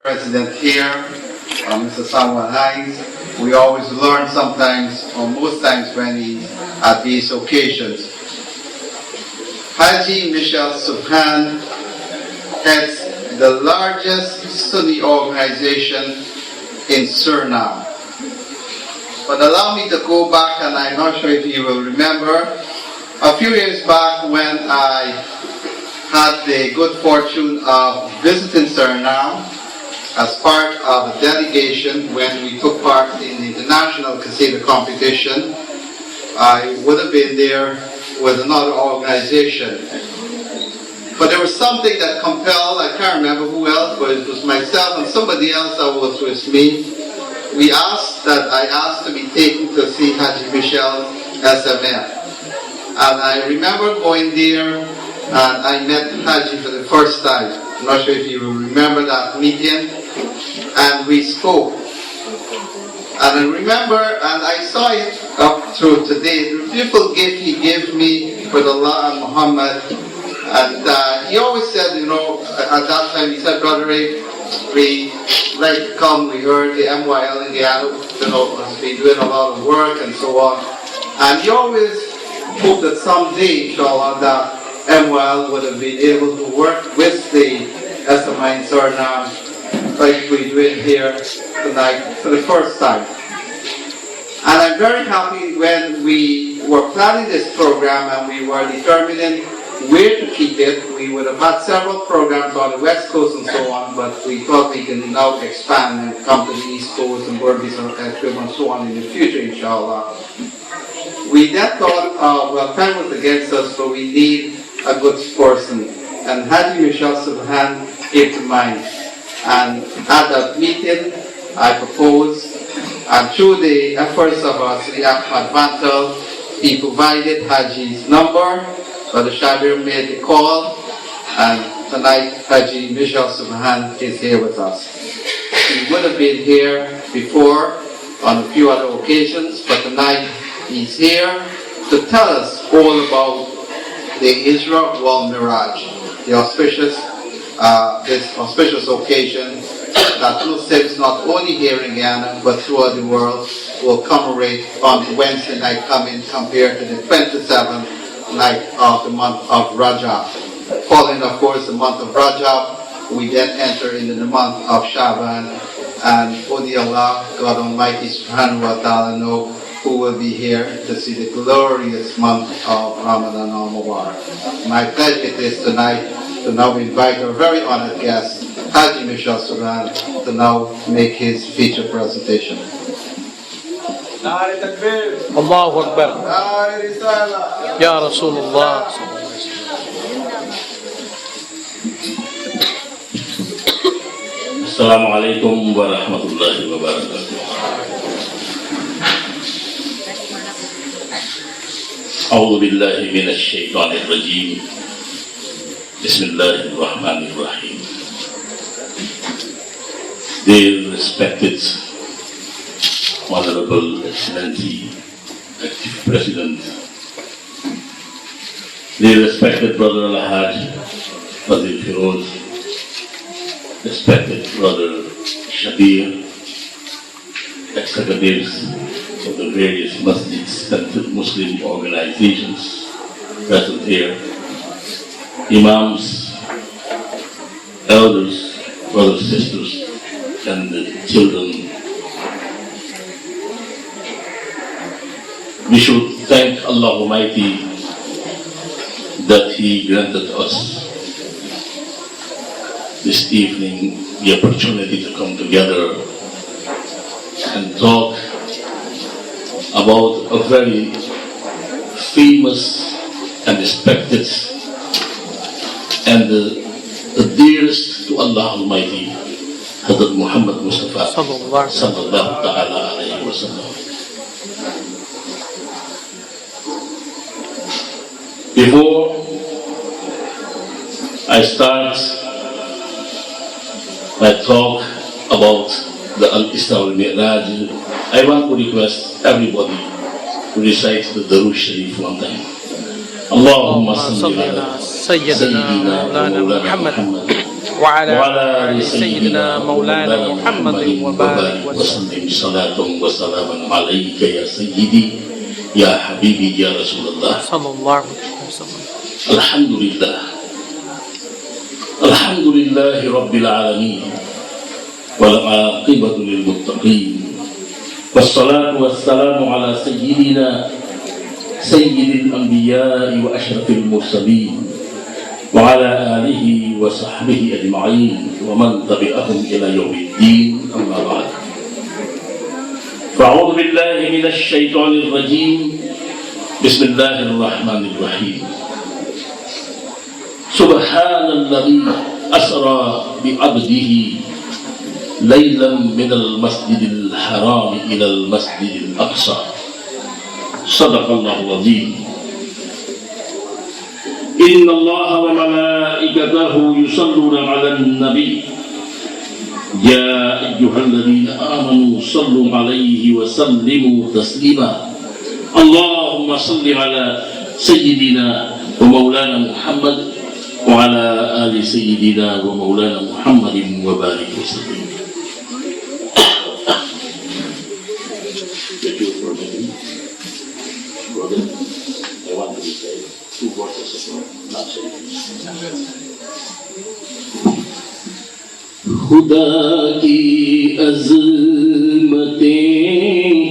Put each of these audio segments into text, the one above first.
President here, Mr. Samuel Hines. We always learn sometimes, or most times when he's at these occasions. Haji Michel Soebhan heads the largest Sunni organization in Suriname. But allow me to go back, and I'm not sure if you will remember, a few years back when I had the good fortune of visiting Suriname as part of a delegation when we took part in the international Kaseda competition. I would have been there with another organization. But there was something that compelled, I can't remember who else, but it was myself and somebody else that was with me. I asked to be taken to see Haji Michel SMF. And I remember going there and I met Haji for the first time. I'm not sure if you will remember that meeting. And we spoke. And I remember, and I saw it up through today, the beautiful gift he gave me for the Allah and Muhammad. And he always said, you know, at that time, he said, Brother Ray, we like to come, we heard the MYL in Guyana, you know, has been doing a lot of work and so on. And he always hoped that someday, inshallah, that MYL would have been able to work with the SMI in Suriname like we're doing here tonight for the first time. And I'm very happy when we were planning this program and we were determining where to keep it. We would have had several programs on the West Coast and so on, but we thought we can now expand and come to the East Coast and Burmese and so on in the future, inshallah. We then thought, well, time was against us, so we need a good person. And Haji Michel Soebhan came to mind. And at that meeting, I proposed, and through the efforts of our Sri Ahmad Bantal, he provided Haji's number. Brother Shabir made the call, and tonight Haji Michel Soebhan is here with us. He would have been here before on a few other occasions, but tonight he's here to tell us all about the Isra wal Meraaj, the this auspicious occasion that Muslims not only here in Guyana but throughout the world will commemorate on Wednesday night coming compared to the 27th night of the month of Rajab. Following, of course, the month of Rajab, we then enter into the month of Shaban, and only Allah, God Almighty Subhanahu wa Ta'ala know who will be here to see the glorious month of Ramadan al-Mubarak. My pleasure it is tonight to now invite our very honored guest, Haji Michel Soebhan, to now make his feature presentation. Allahu Akbar. Ya Rasulullah. Assalamu alaikum warahmatullahi wabarakatuh. A'udhu billahi minash shaitanir rajim. Bismillahirrahmanirrahim. Dear respected Honorable Excellency, Active President, dear respected Brother Al-Hajj, Fazil Firoz, respected Brother Shabir, executives of the various masjids and Muslim organizations present here, imams, elders, brothers, sisters, and the children. We should thank Allah Almighty that He granted us this evening the opportunity to come together and talk about a very famous and respected and the dearest to Allah Almighty, Hazrat Muhammad Mustafa sallallahu ta'ala alayhi wa sallam. Before I start my talk about the Isra wal Mi'raj, I want to request everybody to recite the Darood Sharif one time. Allahumma salli ala Sayyidina Muhammad وعلى وعلى آل سيدنا مولانا محمد وبارك وسلم. وسلم صلاة وسلاما عليك يا سيدي يا حبيبي يا رسول الله. صلى الله عليه وسلم. الحمد لله الحمد لله رب العالمين والعاقبة للمتقين والصلاة والسلام على سيدنا سيد الأنبياء وأشرف المرسلين وعلى آله وصحبه أجمعين ومن تبعهم إلى يوم الدين. أما بعد، فأعوذ بالله من الشيطان الرجيم. بسم الله الرحمن الرحيم. سبحان الذي أسرى بعبده ليلا من المسجد الحرام إلى المسجد الأقصى. صدق الله العظيم. إن الله وملائكته يصلون على النبي يا أيها الذين آمنوا صلوا عليه وسلموا تسليما. اللهم صل على سيدنا ومولانا محمد وعلى آل سيدنا ومولانا محمد وبارك وسلم. I want to say 2 verses of not खुदा की अज़मतें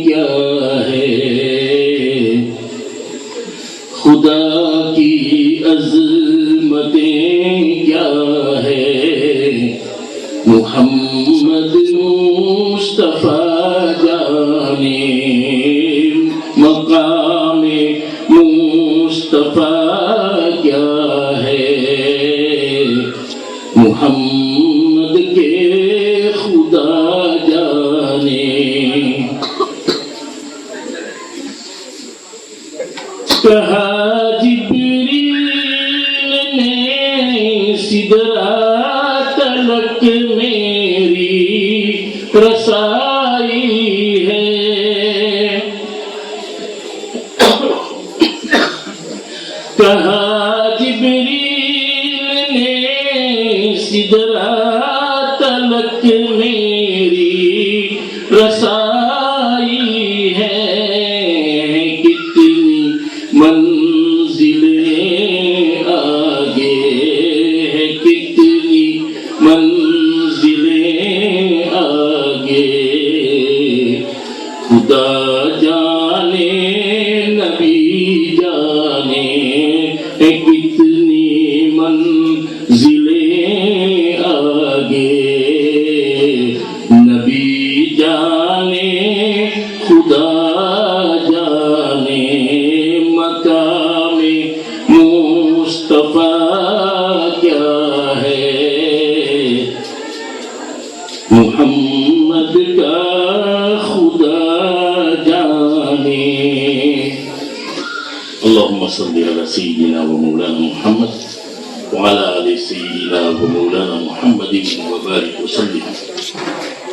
क्या है, खुदा की अज़मतें क्या है, मुहम्मद मुस्तफ़ा जाने मकामे मुस्तफ़ा क्या है, मुहम्मद के खुदा जाने। कहा जिब्रील ने सिदरा तलक मेरी रसाई है, कहा जिब्रील ने सिदरा तलक मेरी रसाई है, कितनी मंजिलें आगे है, कितनी मंजिलें आगे, खुदा जाने नबी जाने कितनी मंजिलें आगे, नबी जाने खुदा जाने मकामे मुस्तफ़ा क्या है, मुहम्मद का खुदा जाने। اللهم صل على سيدنا ومولانا محمد وعلى آل سيدنا ومولانا محمد وبارك وسلم.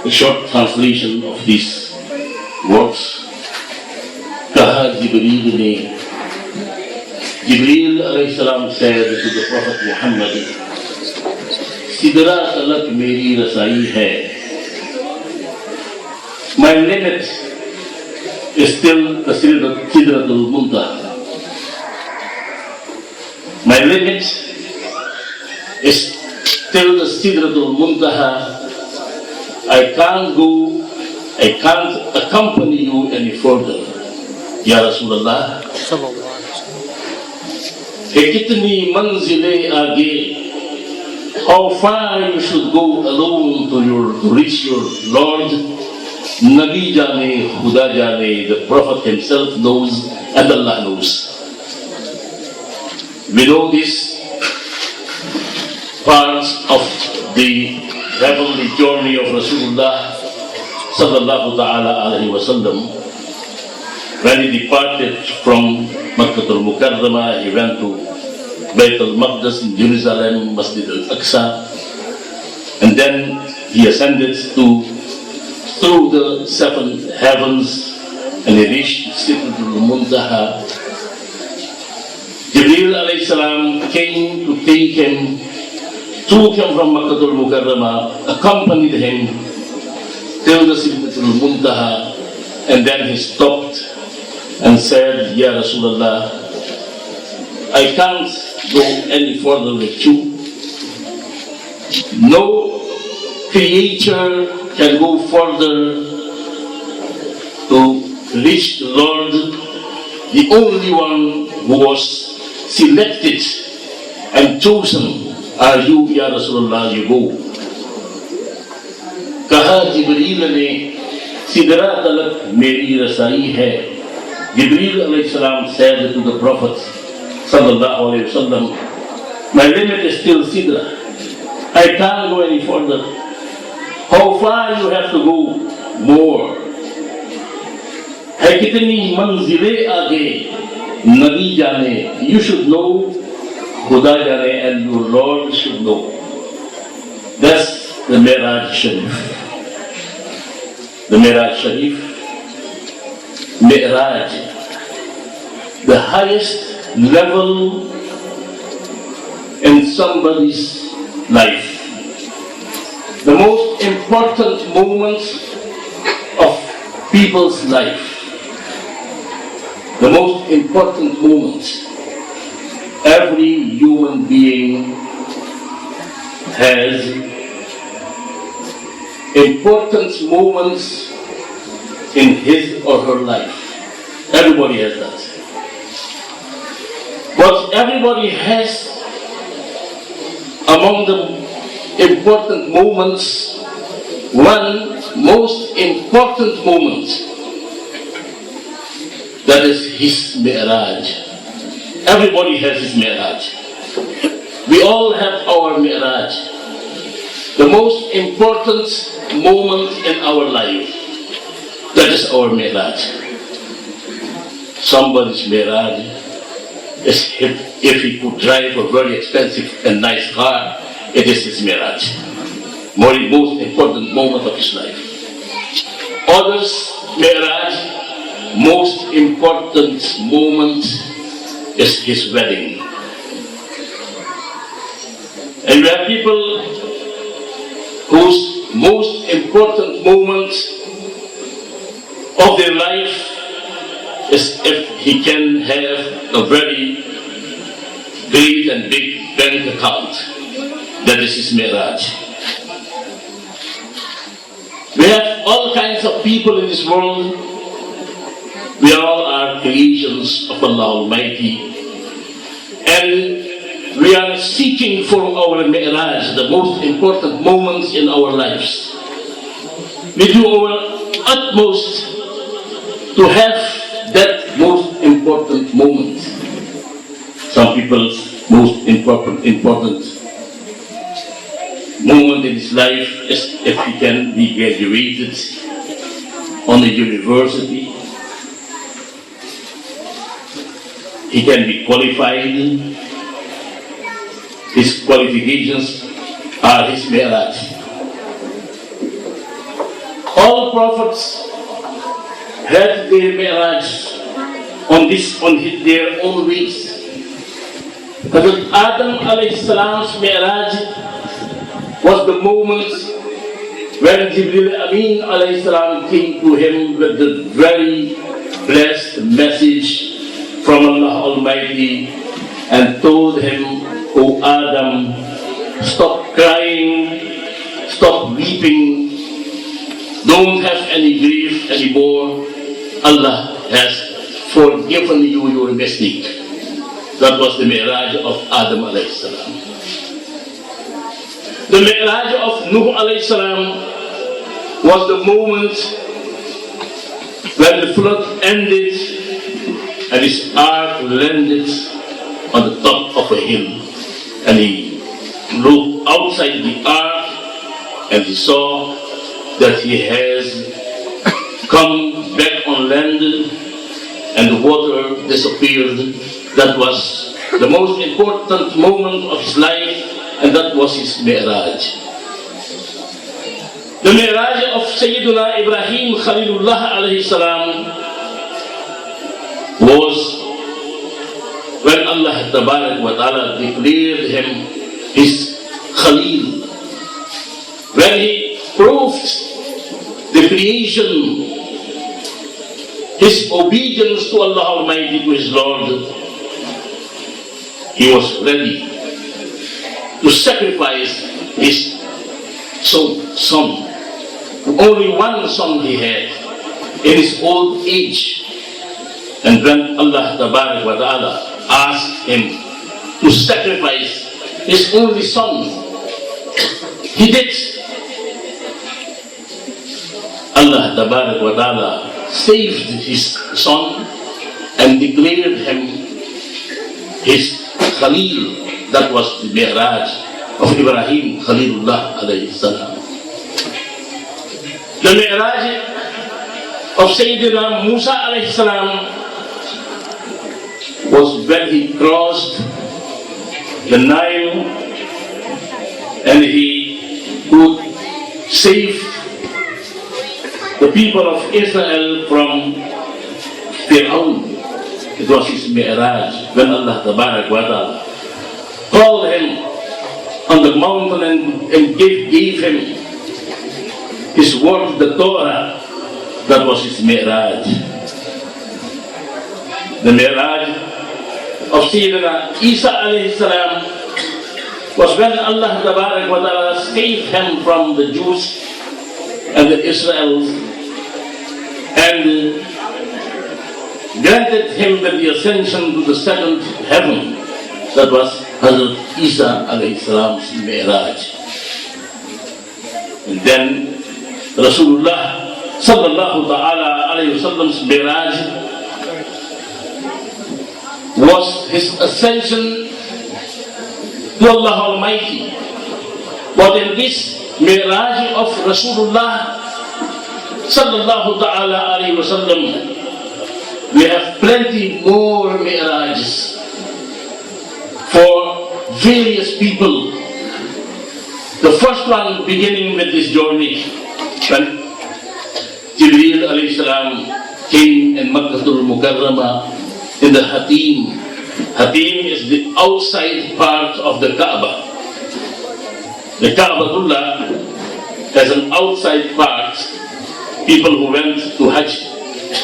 A short translation of these words. कहा जिब्रील ने, Jibreel alayhi salam said to the Prophet Muhammad, Sidra तलक मेरी रसाई है, my limit is still the Sidratul Muntaha. My limit is still the Sidratul Muntaha. I can't go, I can't accompany you any further. Ya Rasulullah, कितनी मंजिलें आगे, how far you should go alone to reach your Lord. Nabi jane, Khuda jane, the Prophet himself knows and Allah knows. We know these parts of the heavenly journey of Rasulullah sallallahu ta'ala alayhi wa sallam. When he departed from Makkah al-Mukarramah, he went to Bayt al-Maqdis in Jerusalem, Masjid al-Aqsa, and then he ascended through the 7 heavens and he reached Sidratul Muntaha. Jibreel alayhi salam came to take him took him from Makkah al-Mukarramah, accompanied him till the Sidratul Muntaha, and then he stopped and said, Ya Rasulullah, I can't go any further with you. No creature can go further to reach the Lord. The only one who was selected and chosen are you, Ya Rasulullah, you go. कहा जिब्रील ने सिदरा तलक मेरी रसाई है. Jibreel alayhi salam said to the Prophet sallallahu alayhi wasallam, my limit is still Sidra. I can't go any further. How far you have to go? More. है कितनी मंजिलें आगे नबी जाने. You should know, खुदा जाने, and your Lord should know. That's the Meraaj Sharif. The Meraaj Sharif, Meraaj, the highest level in somebody's life. The most important moment of people's life. The most important moment. Every human being has important moments in his or her life. Everybody has that. But everybody has, among the important moments, one most important moment. That is his Meraaj. Everybody has his Meraaj. We all have our Meraaj. The most important moment in our life. That is our Meraaj. Somebody's Meraaj is if he could drive a very expensive and nice car, it is his Meraaj. Most important moment of his life. Others' Meraaj, most important moment is his wedding. And we have people whose most important moment of their life is if he can have a very great and big bank account. That is his Meraaj. We have all kinds of people in this world. We all are creations of Allah Almighty. And we are seeking for our Meraaj, the most important moments in our lives. We do our utmost to have that most important moment. Some people's most important moment in his life is if he can be graduated on a university. He can be qualified. His qualifications are his Meraaj. All prophets had their Meraaj on their own ways. Hazrat Adam alayhi salam's Meraaj was the moment when Jibreel Amin alayhi salam came to him with the very blessed message from Allah Almighty and told him, O Adam, stop crying, stop weeping, don't have any grief anymore. Allah has forgiven you your mistake. That was the Meraaj of Adam alayhi salam. The Meraaj of Nuh alayhi salam was the moment when the flood ended and his ark landed on the top of a hill. And he looked outside the ark and he saw that he has come back on land and the water disappeared. That was the most important moment of his life, and that was his Meraaj. The Meraaj of Sayyiduna Ibrahim Khalilullah alayhi salam was when Allah Tabarak wa Ta'ala declared him his Khalil. when he proved the creation, his obedience to Allah Almighty, to his Lord, he was ready to sacrifice his son. Only one son he had in his old age. And when Allah Ta'ala asked him to sacrifice his only son, he did. Allah Ta'ala saved his son and declared him his Khalil. That was the meraaj of Ibrahim Khalilullah alayhi salam. The meraaj of Sayyidina Musa alayhi salam was when he crossed the Nile and he could save the people of Israel from Fir'aun. It was his mi'raj when Allah Ta'ala called him on the mountain and gave him his word, the Torah. That was his mi'raj. The mi'raj of Sayyidina Isa alayhi salam was when Allah Ta'ala saved him from the Jews and the Israelites and granted him with the ascension to the second heaven. That was Hazrat Isa alayhi salam's mi'raj. And then Rasulullah sallallahu ta'ala alayhi wasallam's mi'raj was his ascension to Allah Almighty. But in this mi'raj of Rasulullah sallallahu ta'ala alayhi wasallam, we have plenty more mi'rajes for various people. The first one beginning with this journey, when Jibreel alayhi salam came in Makkatul Mukarramah in the Hatim. Hatim is the outside part of the Kaaba. The Kaabatullah has an outside part. People who went to Hajj,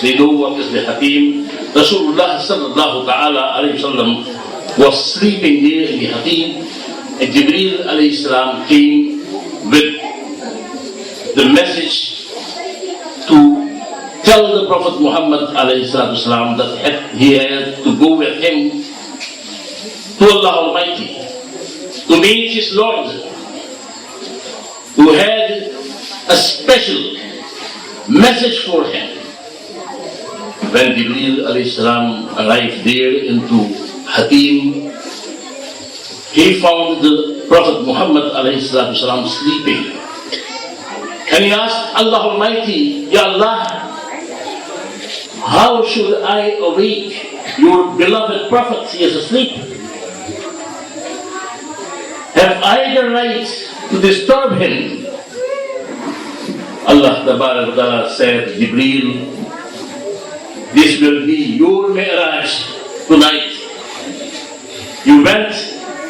they know what is the Hatim. Rasulullah sallallahu ta'ala alayhi wasallam was sleeping there in the Hatim, and Jibreel alayhi salam came with the message to tell the Prophet Muhammad alayhi salam that he had to go with him to Allah Almighty to meet his Lord, who had a special message for him. When Jibreel alayhi salam arrived there into Hatim, he found the Prophet Muhammad alayhi salam sleeping. And he asked Allah Almighty, Ya Allah, how should I awake your beloved Prophet? He is asleep. Have I the right to disturb him? Allah Ta'ala said, Jibreel, this will be your mi'raj tonight. You went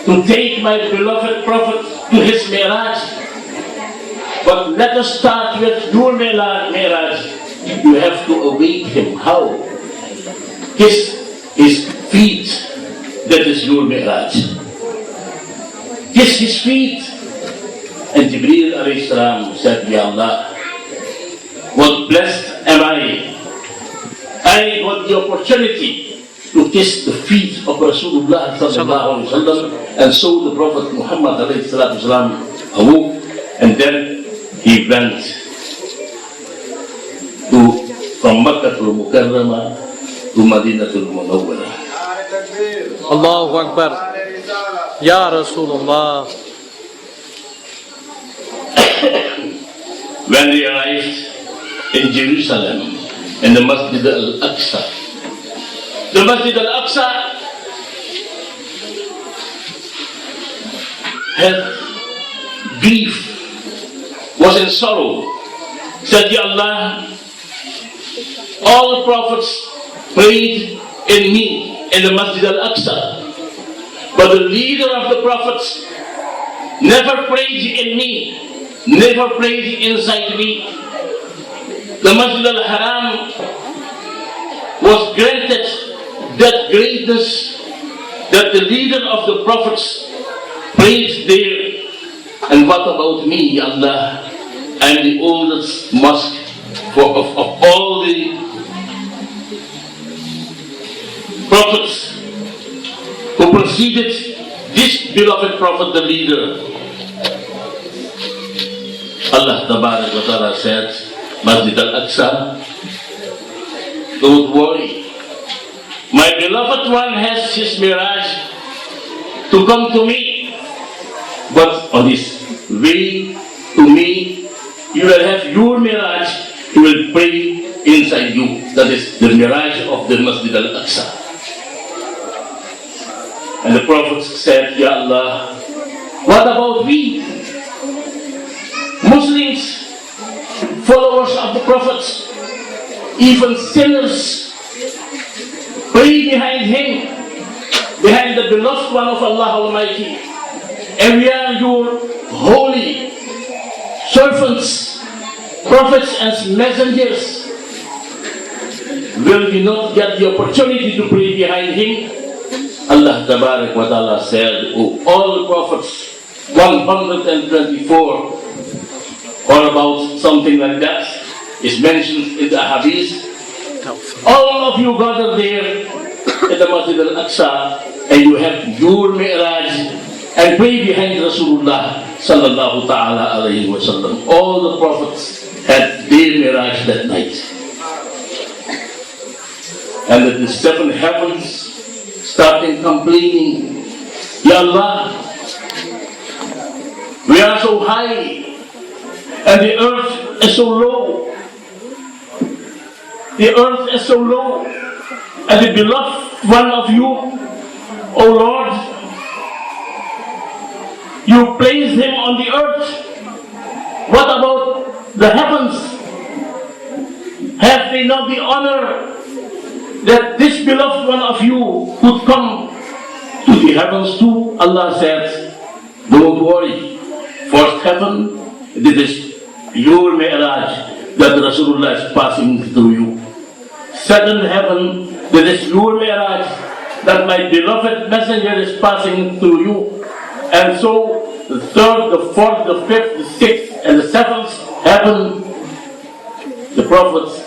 to take my beloved Prophet to his mi'raj. But let us start with your mi'raj. You have to awake him. How? Kiss his feet. That is your mi'raj. Kiss his feet. And Jibreel alayhi salam said, Ya Allah, what blessed am I got the opportunity to kiss the feet of Rasulullah sallallahu alaihi wasallam, and so the Prophet Muhammad alayhi salam awoke, and then he went from Makkah to Mukarramah to Madinatul Munawwarah. Allahu Akbar. Ya Rasulullah. When they arrived in Jerusalem, in the Masjid al-Aqsa, the Masjid al-Aqsa had grief, was in sorrow. Said, Ya Allah, all prophets prayed in me in the Masjid al-Aqsa, but the leader of the prophets never prayed in me never prayed inside me. The Masjid al-Haram was granted that greatness that the leader of the prophets prayed there. And what about me, Ya Allah? I am the oldest mosque of all the prophets who preceded this beloved prophet, the leader. Allah Tabarak wa Ta'ala said, Masjid al-Aqsa, don't worry. My beloved one has his miraj to come to me. But on his way to me, you will have your miraj, you will pray inside you. That is the miraj of the Masjid al-Aqsa. And the Prophet said, Ya Allah, what about we? Muslims, followers of the prophets, even sinners, pray behind him, behind the beloved one of Allah Almighty. And we are your holy servants, prophets and messengers. Will we not get the opportunity to pray behind him? Allah Tabarak wa Ta'ala said, oh, all prophets, 124, or about something like that, is mentioned in the Hadith. All of you gather there at the Masjid al-Aqsa, and you have your mi'raj and pray behind Rasulullah sallallahu ta'ala alayhi wa sallam. All the prophets had their mi'raj that night. And that the seven heavens started complaining, Ya Allah, we are so high, and the earth is so low. The earth is so low, and the beloved one of you, O Lord, you placed him on the earth. What about the heavens? Have they not the honor that this beloved one of you could come to the heavens too? Allah said, don't worry. First heaven, this is your mi'raj that Rasulullah is passing through you. Second heaven, this is your mi'raj that my beloved messenger is passing through you. And so, the third, the fourth, the fifth, the sixth, and the seventh heaven, the prophets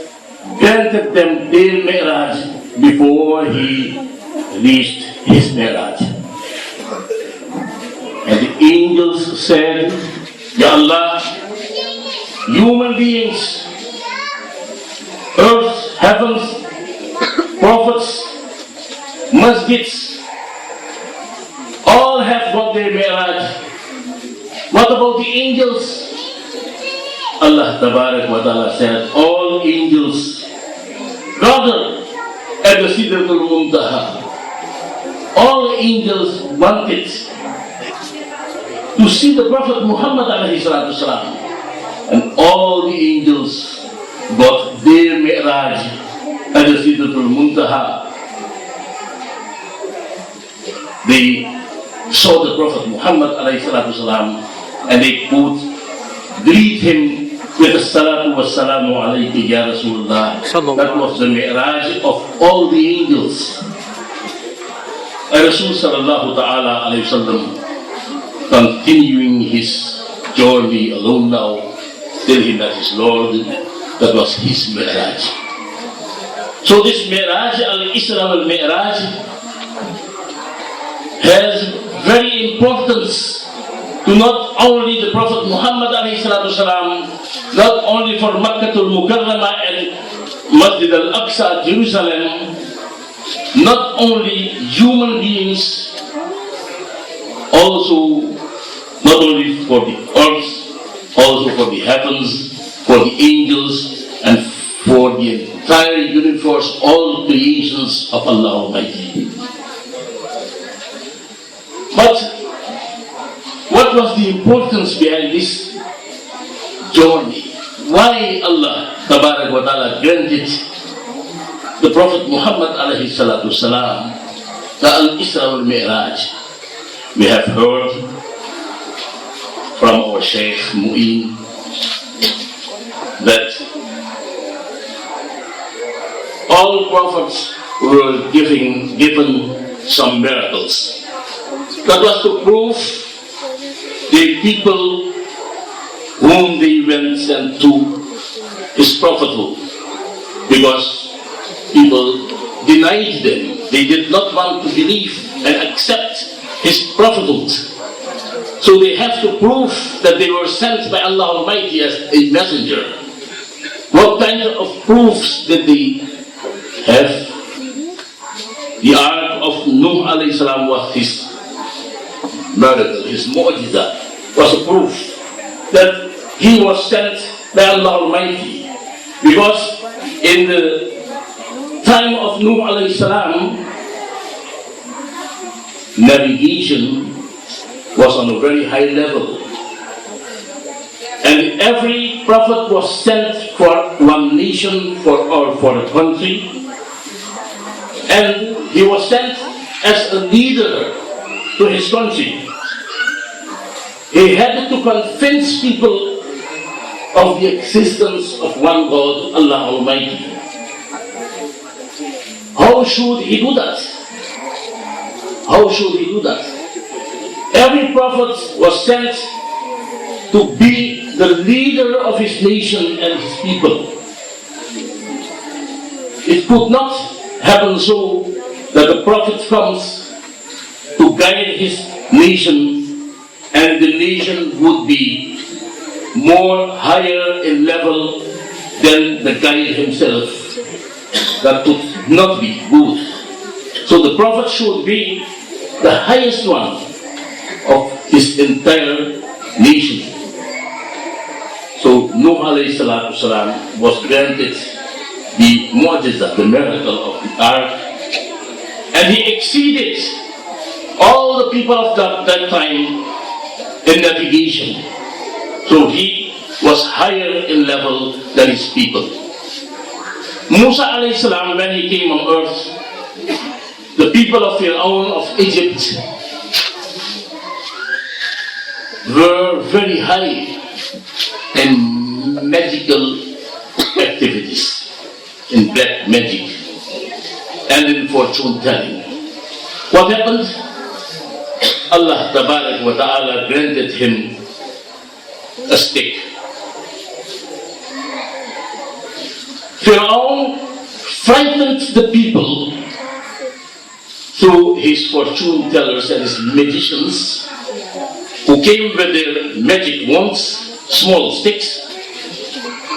granted them their mi'raj before he reached his mi'raj. And the angels said, Ya Allah, human beings, earth, heavens, prophets, masjids, all have got their mi'raj. What about the angels? Allah Tabarak wa Ta'ala said, all angels gather at the Sidratul Muntaha. All angels wanted to see the Prophet Muhammad alayhi salatu salam. And all the angels got their mi'raj at the Sidratul Muntaha. They saw the Prophet Muhammad alayhi salatu salam, and they could greet him with as-salatu was-salamu alayka ya Rasulullah. That was the mi'raj of all the angels. And Rasul sallallahu ta'ala alayhi wasallam, continuing his journey alone now, till he met his Lord. That was his mi'raj. So this mi'raj, al-Isra wal-Mi'raj, has very importance to not only the Prophet Muhammad alayhi salatu salam, not only for Makkah al-Mukarramah and Masjid al-Aqsa, Jerusalem, not only human beings, also not only for the earth, also for the heavens, for the angels, and for the entire universe, all creations of Allah Almighty. But what was the importance behind this journey? Why Allah Tabarak wa Ta'ala granted the Prophet Muhammad alayhi salatu salam the Al-Isra wal-Mi'raj? We have heard from our Sheikh Mu'in that all prophets were given some miracles. That was to prove the people whom they went sent to his prophethood, because people denied them. They did not want to believe and accept his prophethood. So they have to prove that they were sent by Allah Almighty as a messenger. What kind of proofs did they have? The ark of Nuh alayhi salam was his miracle, his mu'jiza, was a proof that he was sent by Allah Almighty. Because in the time of Nuh alayhi salam, navigation was on a very high level. And every prophet was sent for one nation or for a country. And he was sent as a leader to his country. He had to convince people of the existence of one God, Allah Almighty. How should he do that? How should he do that? Every prophet was sent to be the leader of his nation and his people. It could not happen so that the prophet comes to guide his nation and the nation would be more higher in level than the guide himself. That would not be good. So the prophet should be the highest one of his entire nation. So Nuh alayhi salatu salam was granted the mu'jiza, the miracle of the ark, and he exceeded all the people of that time in navigation. So he was higher in level than his people. Musa alayhi salam, when he came on earth, the people of Fir'aun of Egypt were very high in magical activities, in black magic and in fortune telling. What happened? Allah Tabarak wa Ta'ala granted him a stick. Fir'aun frightened the people through his fortune tellers and his magicians, who came with their magic wands, small sticks,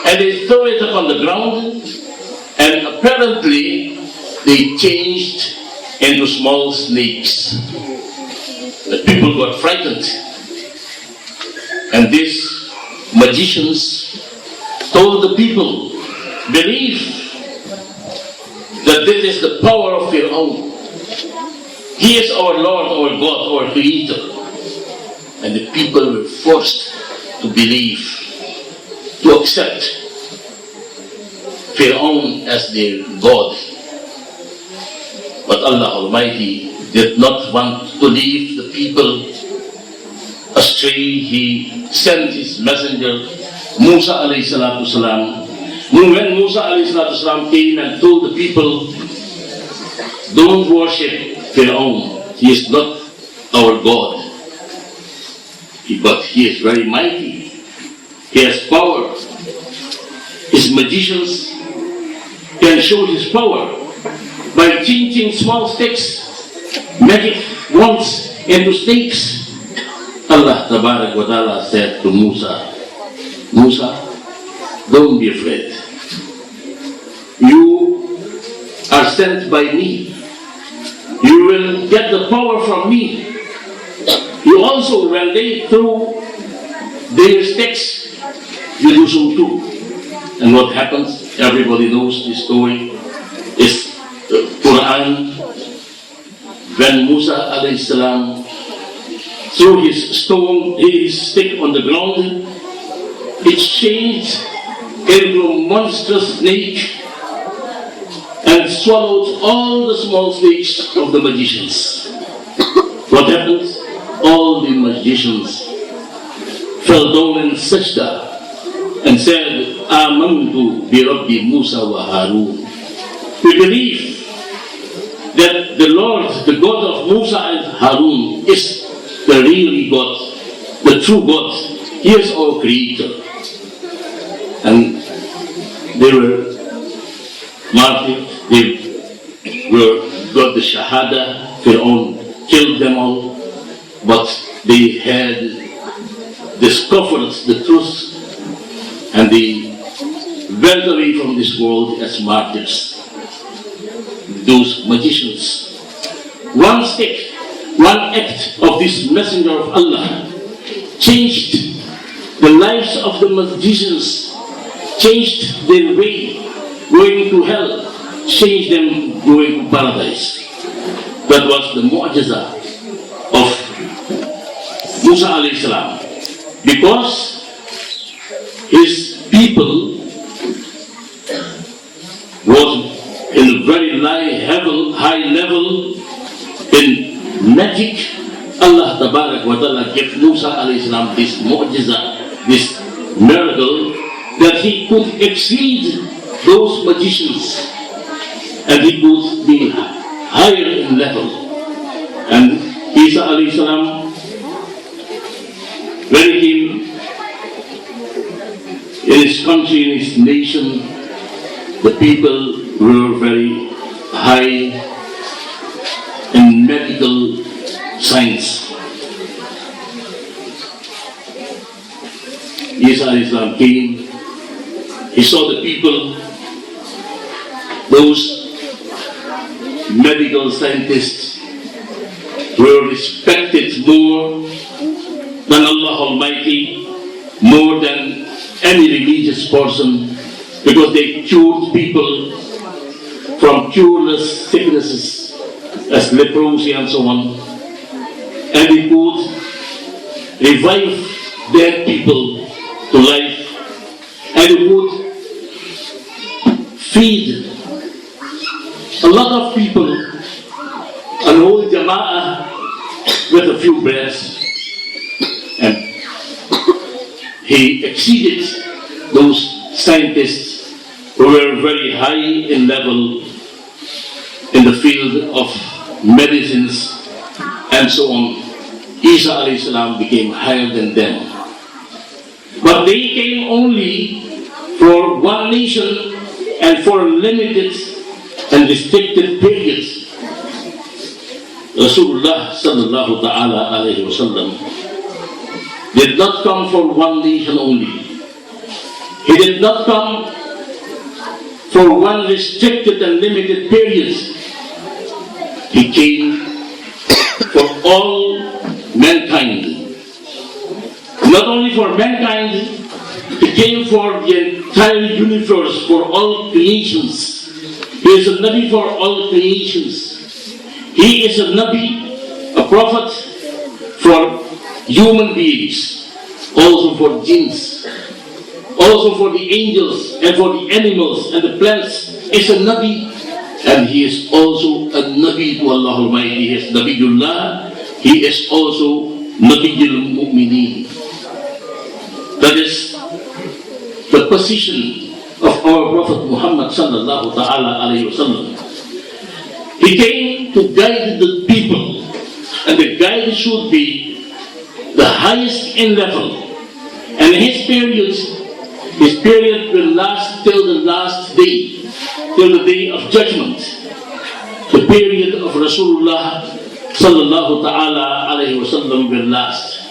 and they threw it upon the ground, and apparently they changed into small snakes. The people got frightened, and these magicians told the people, believe that this is the power of Fir'aun. He is our Lord, our God, our Creator. And the people were forced to believe, to accept Fir'aun as their God. But Allah Almighty did not want to leave the people astray. He sent his messenger, Musa alayhi salatu salam. When Musa alayhi salatu salam came and told the people, don't worship Fir'aun, he is not our God. But he is very mighty. He has power. His magicians can show his power by changing small sticks, magic wands into snakes. Allah Tabarak wa Ta'ala said to Musa, Musa, don't be afraid. You are sent by me. You will get the power from me. You also, when they threw their sticks, you do so too. And what happens? Everybody knows the story. It's the Quran. When Musa alayhi salam threw his stick on the ground, it changed into a monstrous snake and swallowed all the small snakes of the magicians. What happens? All the magicians fell down in sajda and said, Amantu bi Rabbi Musa wa Harun. We believe that the Lord, the God of Musa and Harun, is the really God, the true God. He is our creator. And they were martyred, they got the Shahada, Fir'aun killed them all, but they had discovered the truth and they went away from this world as martyrs. Those magicians. One step, one act of this messenger of Allah changed the lives of the magicians, changed their way going to hell, changed them going to paradise. That was the mu'jiza of Musa alayhi salam. Because his people was in a very high level in magic. Allah Tabarak wa Ta'ala gave Musa alayhi salam this mu'jiza, this miracle, that he could exceed those magicians and he could be higher in level. And Isa alayhi salam, when he came in his country, in his nation, the people were very high in medical science. Isa alayhi salam came, he saw the people, those medical scientists were respected more than Allah Almighty, more than any religious person, because they cured people from cureless sicknesses as leprosy and so on, and they could revive dead people to life, and they could feed a lot of people, an whole jama'ah with a few breaths, and he exceeded those scientists who were very high in level in the field of medicines and so on. Isa alayhi salam became higher than them. But they came only for one nation and for a limited and restricted period. Rasulullah sallallahu ta'ala alayhi wasallam did not come for one nation only. He did not come for one restricted and limited period. He came for all mankind. Not only for mankind, he came for the entire universe, for all creations. He is a Nabi for all creations. He is a Nabi, a prophet for human beings, also for jinns, also for the angels and for the animals and the plants. He is a Nabi, and he is also a Nabi to Allah Almighty. He is Nabiullah, he is also Nabiul Mu'mineen. That is the position of our Prophet Muhammad sallallahu ta'ala alayhi wa sallam. He came to guide the people, and the guide should be the highest in level. And his period will last till the last day, till the day of judgment. The period of Rasulullah sallallahu ta'ala alayhi wa sallam will last.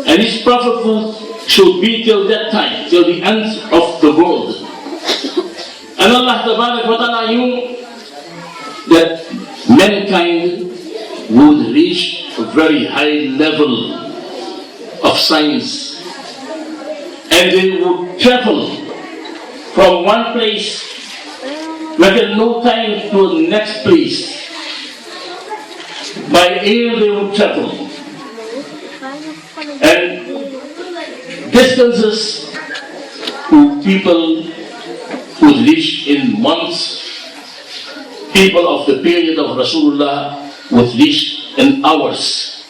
And his prophethood should be till that time, till the end of the world. And Allah Tabarak wa Ta'ala knew that mankind would reach a very high level of science, and they would travel from one place within no time to the next place. By air they would travel, and distances to people would reach in months. People of the period of Rasulullah would reach in hours.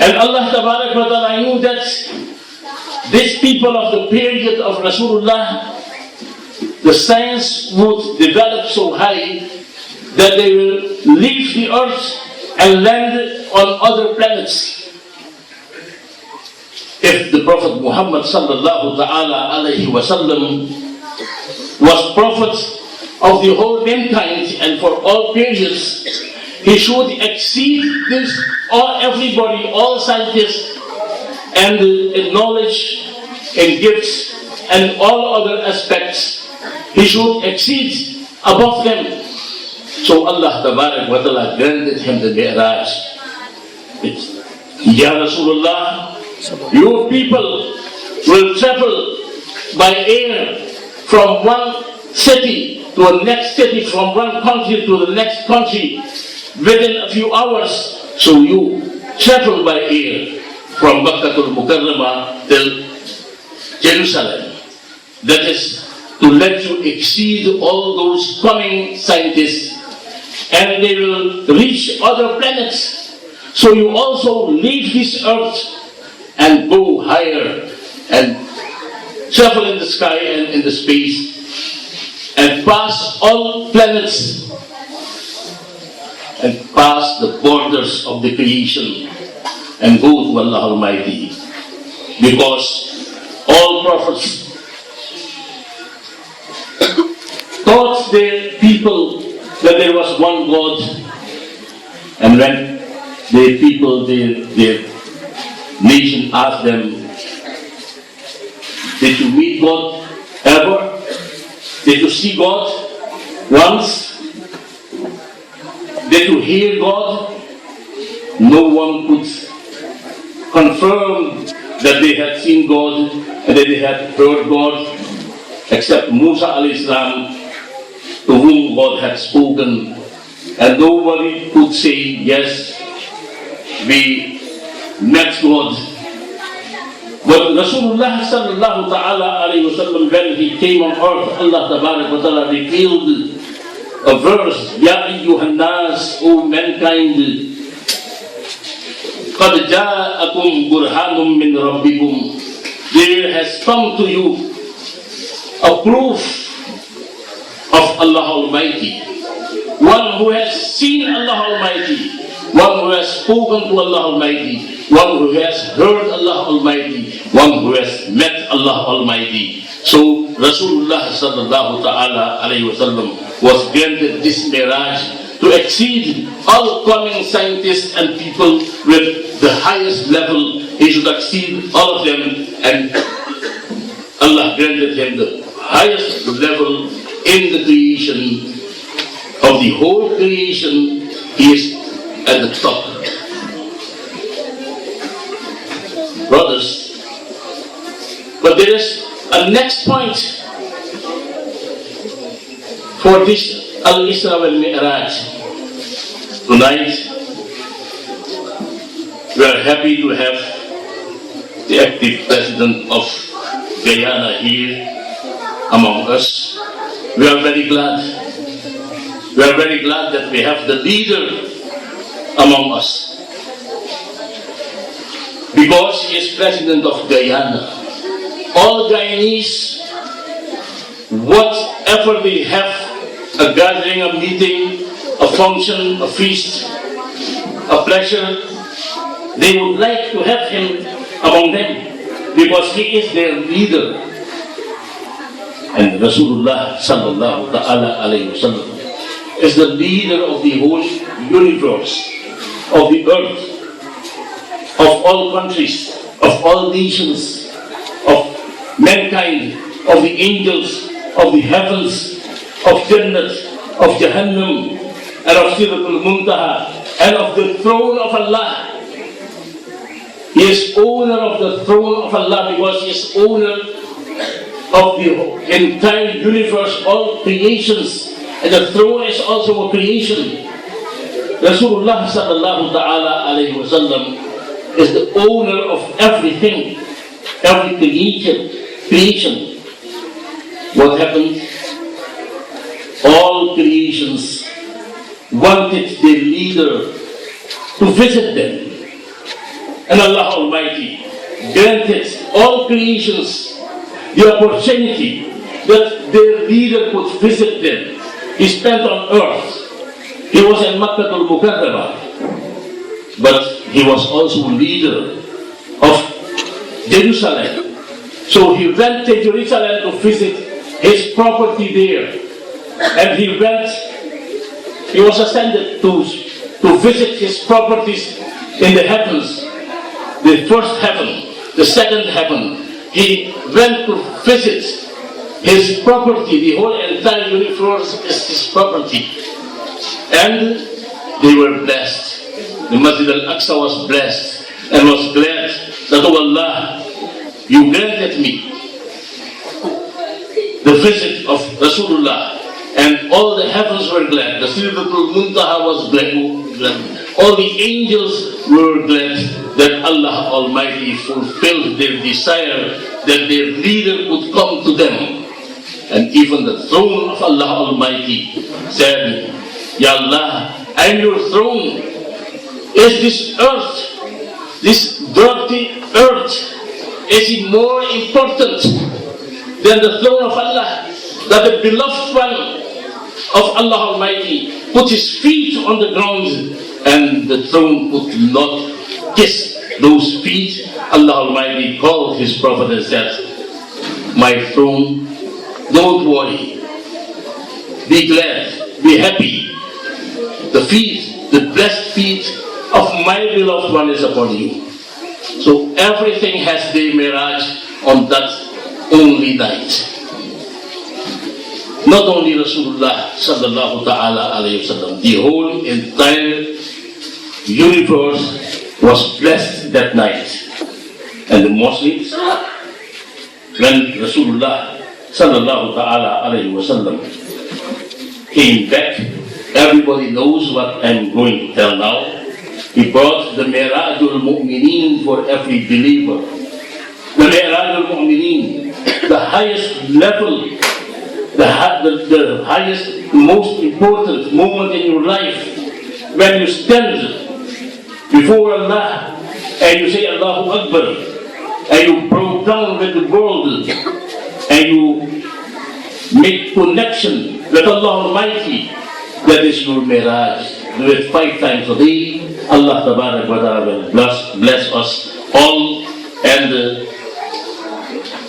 And Allah Tabarak wa Ta'ala knew that these people of the period of Rasulullah, the science would develop so high that they will leave the earth and land on other planets. If the Prophet Muhammad sallallahu ta'ala alayhi wa sallam was prophet of the whole mankind and for all periods, he should exceed this, everybody, all scientists, and in knowledge, in gifts, and all other aspects. He should exceed above them. So Allah Tabarak wa Ta'ala granted him the meraaj. Ya Rasulullah, your people will travel by air from one city to the next city, from one country to the next country within a few hours. So you travel by air from Makkatul Mukarramah till Jerusalem. That is to let you exceed all those coming scientists, and they will reach other planets. So you also leave this earth and go higher and travel in the sky and in the space and pass all planets and pass the borders of the creation and go to Allah Almighty. Because all prophets taught their people that there was one God, and when the people, their nation asked them, did you meet God ever? Did you see God once? Did you hear God? No one could confirm that they had seen God and that they had heard God except Musa alayhi salam, to whom God had spoken, and nobody could say, yes, we met God. But Rasulullah sallallahu ta'ala alayhi wa sallam, when he came on earth, Allah Tabarak wa Ta'ala revealed a verse, Ya ayyuhan nas, O mankind, qad ja'akum burhanum min rabbikum. There has come to you a proof of Allah Almighty. One who has seen Allah Almighty, one who has spoken to Allah Almighty, one who has heard Allah Almighty, one who has met Allah Almighty. So Rasulullah sallallahu ta'ala alayhi wa sallam was granted this meraaj to exceed all coming scientists and people with the highest level. He should exceed all of them, and Allah granted him the highest level in the creation of the whole creation. He is at the top. Brothers, but there is a next point for this Al-Isra wal-Mi'raj. Tonight, we are happy to have the active president of Guyana here among us. We are very glad. We are very glad that we have the leader among us, because he is president of Guyana. All Guyanese, whatever they have, a gathering, a meeting, a function, a feast, a pleasure, they would like to have him among them, because he is their leader. And Rasulullah sallallahu ta'ala alayhi wa sallam is the leader of the whole universe, of the earth, of all countries, of all nations, of mankind, of the angels, of the heavens, of Jannat, of Jahannam, and of Siratul Muntaha, and of the throne of Allah. He is owner of the throne of Allah, because he is owner of the entire universe, all creations, and the throne is also a creation. Rasulullah sallallahu ta'ala alayhi wa sallam is the owner of everything, every creation. What happened? All creations wanted their leader to visit them And Allah Almighty granted all creations the opportunity that their leader could visit them. He spent on earth. He was in Makkah al-Mukarramah, but he was also leader of Jerusalem. So he went to Jerusalem to visit his property there. And he was ascended to visit his properties in the heavens, the first heaven, the second heaven. He went to visit his property. The whole entire universe is his property. And they were blessed. The Masjid al-Aqsa was blessed and was glad that, oh Allah, you granted me the visit of Rasulullah. And all the heavens were glad. The Sidratul Muntaha was glad. All the angels were glad that Allah Almighty fulfilled their desire that their leader would come to them. And even the throne of Allah Almighty said, Ya Allah, I'm your throne. Is this earth, this dirty earth, is it more important than the throne of Allah? That the beloved one of Allah Almighty put his feet on the ground and the throne could not kiss those feet. Allah Almighty called his prophet and said, my throne, don't worry, be glad, be happy. The feet, the blessed feet of my beloved one is upon you. So everything has the meraaj on that only night. Not only Rasulullah sallallahu ta'ala alayhi wasallam, the whole entire universe was blessed that night. And the Muslims, when Rasulullah sallallahu ta'ala alayhi wasallam came back, everybody knows what I'm going to tell now. He brought the meraajul mu'mineen for every believer. The meraajul mu'mineen, the highest level, the highest, most important moment in your life, when you stand before Allah and you say Allahu Akbar, and you broke down with the world, and you make connection with Allah Almighty, that is your meraaj. Do it 5 times a day. Allah Tabarak wa Ta'ala will bless us all and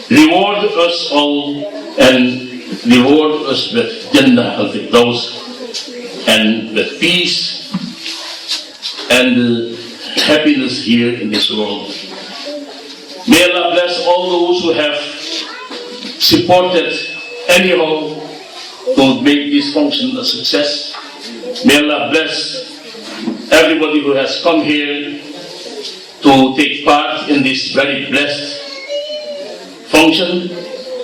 reward us all and reward us with Jannah al-Firdaus and with peace and happiness here in this world. May Allah bless all those who have supported anyhow to make this function a success. May Allah bless everybody who has come here to take part in this very blessed function.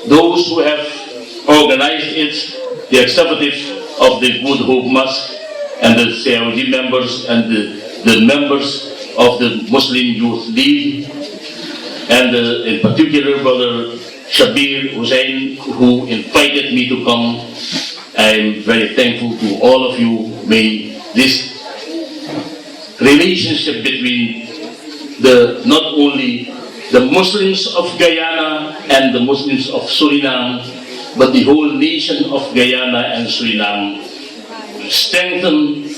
Those who have organized it, the executive of the Good Hope Mosque and the CIOD members and the members of the Muslim Youth League, and in particular Brother Shabir Hussain, who invited me to come. I am very thankful to all of you. May this relationship between not only the Muslims of Guyana and the Muslims of Suriname, but the whole nation of Guyana and Suriname strengthen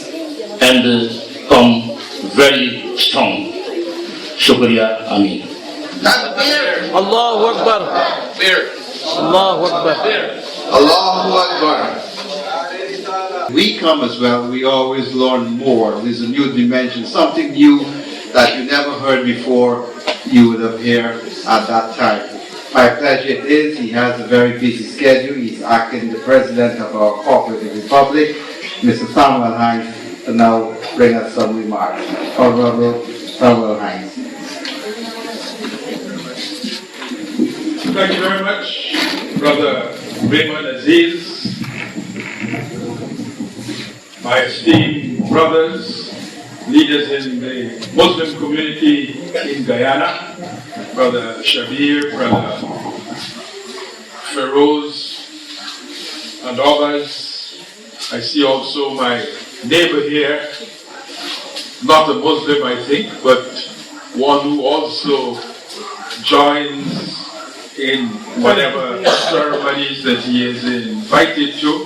and come very strong. Shukriya. Ameen. Allahu Akbar. Allahu Akbar. Allahu Akbar. We come as well, we always learn more. There's a new dimension, something new that you never heard before, you would have heard at that time. My pleasure it is. He has a very busy schedule. He's acting the president of our cooperative republic, Mr. Samuel Hines, to now bring us some remarks. Honorable Samuel Hines. Thank you very much, Brother Raymond Aziz, my esteemed brothers, leaders in the Muslim community in Guyana, Brother Shabir, Brother Feroz, and others. I see also my neighbor here, not a Muslim I think, but one who also joins in whatever ceremonies that he is invited to,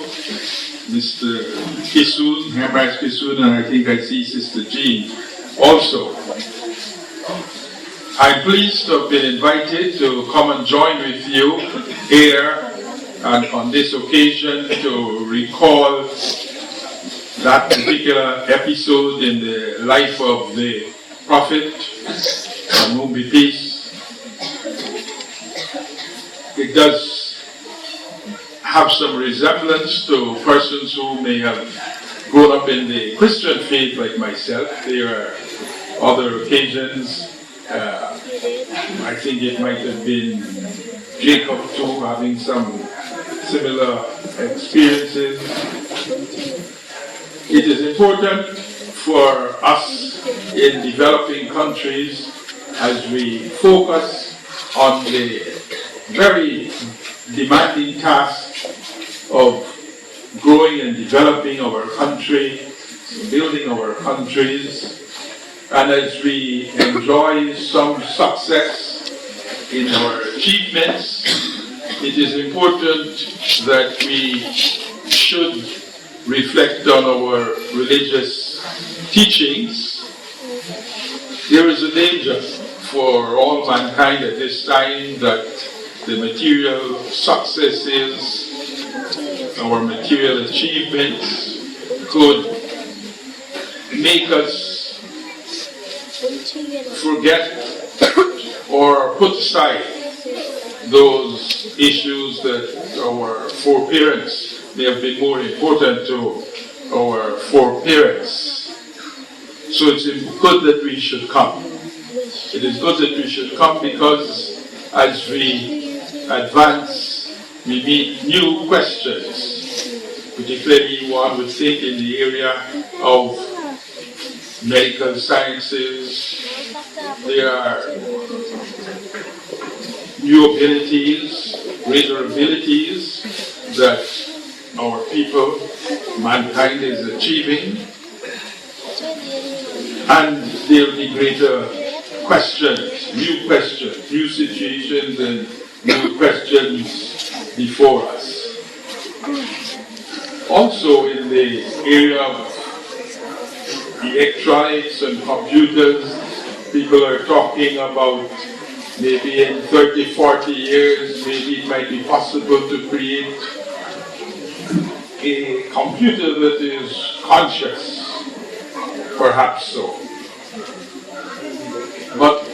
Mr. Kisoon, M.I Kisoon, and I think I see Sister Jean also. I'm pleased to have been invited to come and join with you here and on this occasion to recall that particular episode in the life of the Prophet, on whom be peace. It does have some resemblance to persons who may have grown up in the Christian faith like myself. There are other occasions. I think it might have been Jacob too, having some similar experiences. It is important for us in developing countries as we focus on the very demanding task of growing and developing our country, building our countries, and as we enjoy some success in our achievements, it is important that we should reflect on our religious teachings. There is a danger for all mankind at this time that the material successes, our material achievements could make us forget or put aside those issues that our foreparents may have been more important to our foreparents. So it's good that we should come. It is good that we should come because as we advance, we meet new questions, particularly one would think in the area of medical sciences. There are new abilities, greater abilities that our people, mankind is achieving, and there will be greater questions, new situations and new questions before us. Also in the area of electronics and computers, people are talking about maybe in 30, 40 years, maybe it might be possible to create a computer that is conscious, perhaps so. But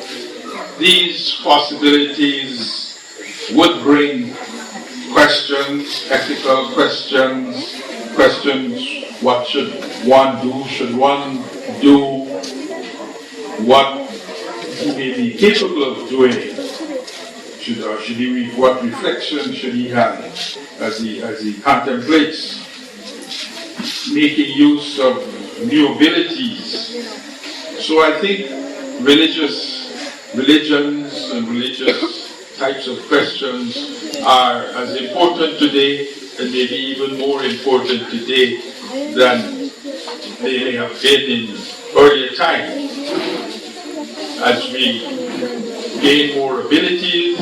these possibilities would bring questions, ethical questions, what should one do? Should one do what he may be capable of doing? What reflection should he have as he contemplates making use of new abilities? So I think religions and religious types of questions are as important today and maybe even more important today than they may have been in earlier times. As we gain more abilities,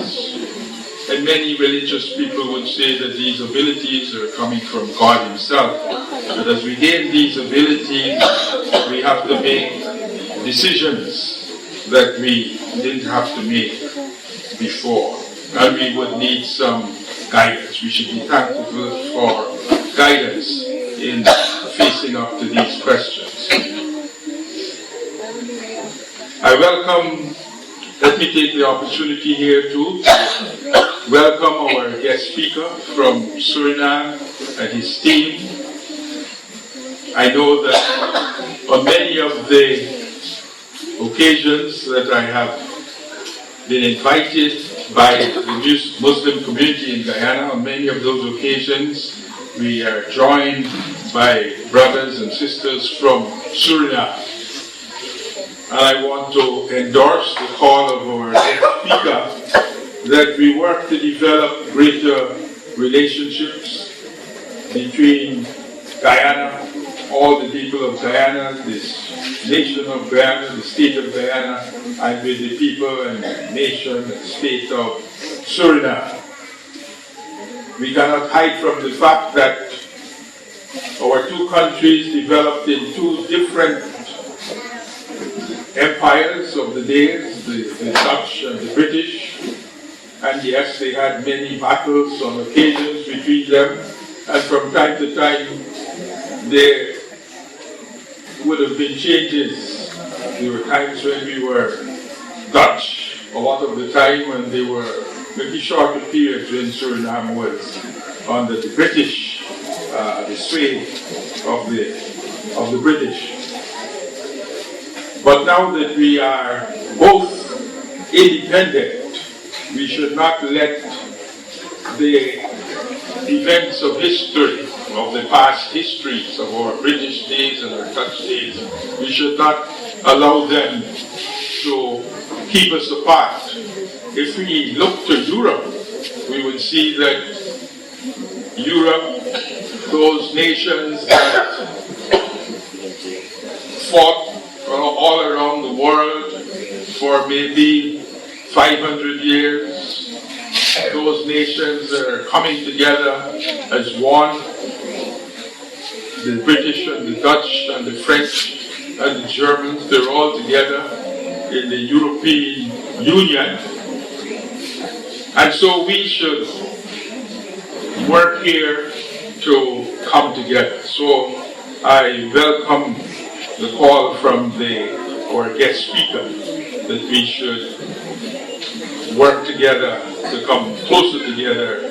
and many religious people would say that these abilities are coming from God Himself. But as we gain these abilities, we have to make decisions that we didn't have to make before. And we would need some guidance. We should be thankful for guidance in facing up to these questions. Let me take the opportunity here to welcome our guest speaker from Suriname and his team. I know that on many of the occasions that I have been invited by the Muslim community in Guyana, on many of those occasions we are joined by brothers and sisters from Suriname. And I want to endorse the call of our guest speaker that we work to develop greater relationships between Guyana all the people of Guyana, this nation of Guyana, the state of Guyana, and with the people and nation and state of Suriname. We cannot hide from the fact that our two countries developed in two different empires of the days, the Dutch and the British. And yes, they had many battles on occasions between them. And from time to time, there would have been changes. There were times when we were Dutch, a lot of the time when they were maybe shorter periods when Suriname was under the British, the sway of the British. But now that we are both independent, we should not let the events of history, of the past histories of our British days and our Dutch days, we should not allow them to keep us apart. If we look to Europe, we would see that Europe, those nations that fought all around the world for maybe 500 years, those nations that are coming together as one, the British and the Dutch and the French and the Germans, they're all together in the European Union. And so we should work here to come together. So I welcome the call from our guest speaker that we should work together to come closer together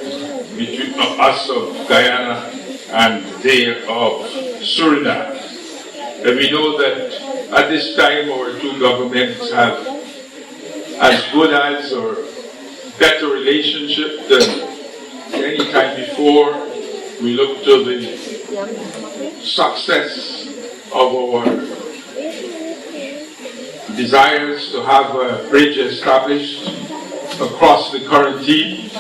between us of Guyana and they of Suriname. And we know that at this time our two governments have as good as or better relationship than any time before. We look to the success of our desires to have a bridge established across the Currentine,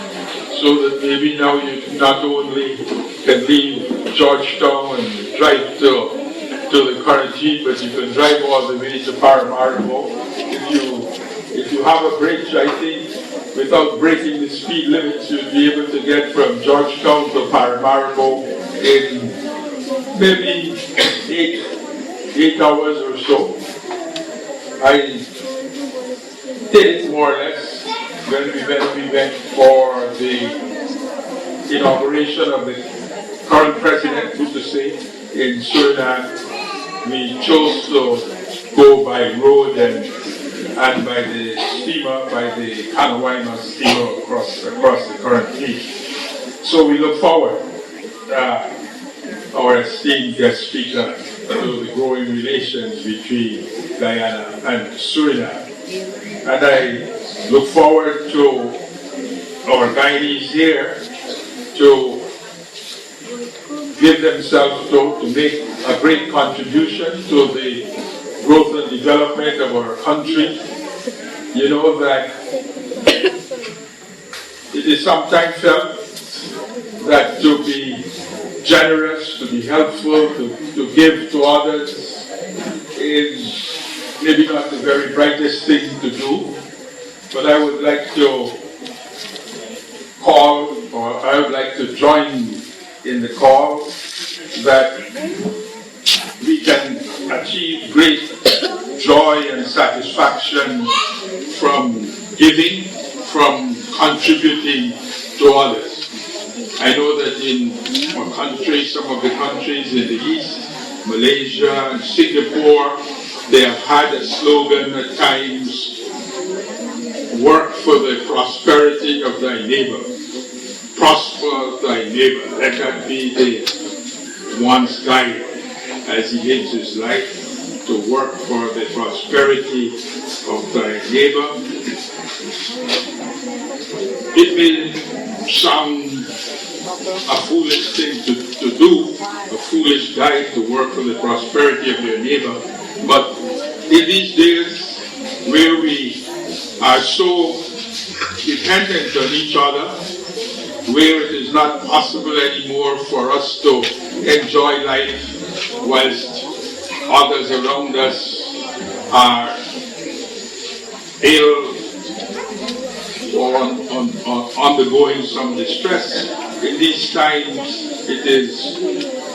so that maybe now you not only can leave Georgetown and drive to the Currentine, but you can drive all the way to Paramaribo. If you have a bridge, I think, without breaking the speed limits, you'll be able to get from Georgetown to Paramaribo in maybe 8 hours or so. I did it more or less when we went for the inauguration of the current president, who's to say, in Suriname. We chose to go by road and by the steamer, by the Canawaima steamer across the Currentine. So we look forward, our esteemed guest speaker, to the growing relations between Guyana and Suriname. And I look forward to our Guyanese here to give themselves to make a great contribution to the growth and development of our country. You know that it is sometimes felt that to be generous, to be helpful, to give to others is maybe not the very brightest thing to do, but I would like to call, or I would like to join in the call that we can achieve great joy and satisfaction from giving, from contributing to others. I know that in our country, some of the countries in the East, Malaysia and Singapore, they have had a slogan at times, work for the prosperity of thy neighbor. Prosper thy neighbor. Let that be the one's guide as he lives his life, to work for the prosperity of thy neighbor. It may sound a foolish thing to do, a foolish guide to work for the prosperity of your neighbor, but in these days where we are so dependent on each other, where it is not possible anymore for us to enjoy life whilst others around us are ill or undergoing some distress. In these times, it is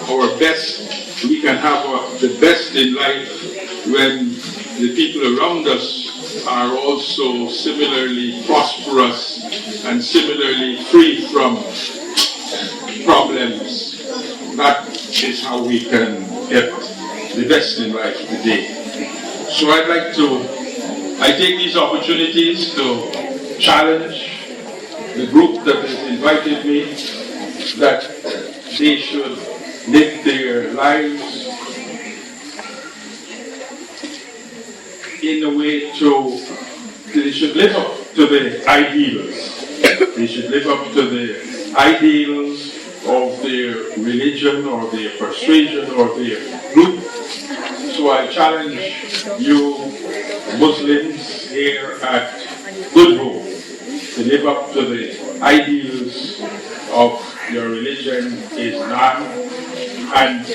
our best. We can have the best in life when the people around us are also similarly prosperous and similarly free from problems. That is how we can get the best in life today. So I take these opportunities to challenge the group that has invited me that they should live their lives in a way they should live up to the ideals. They should live up to the ideals of their religion or their persuasion or their group. So I challenge you Muslims here at Good Hope to live up to the ideals of your religion, Islam, and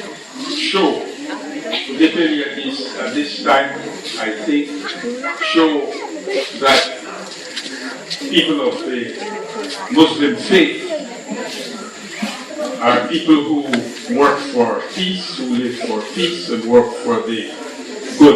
show, particularly at this time, I think, show that people of the Muslim faith are people who work for peace, who live for peace and work for the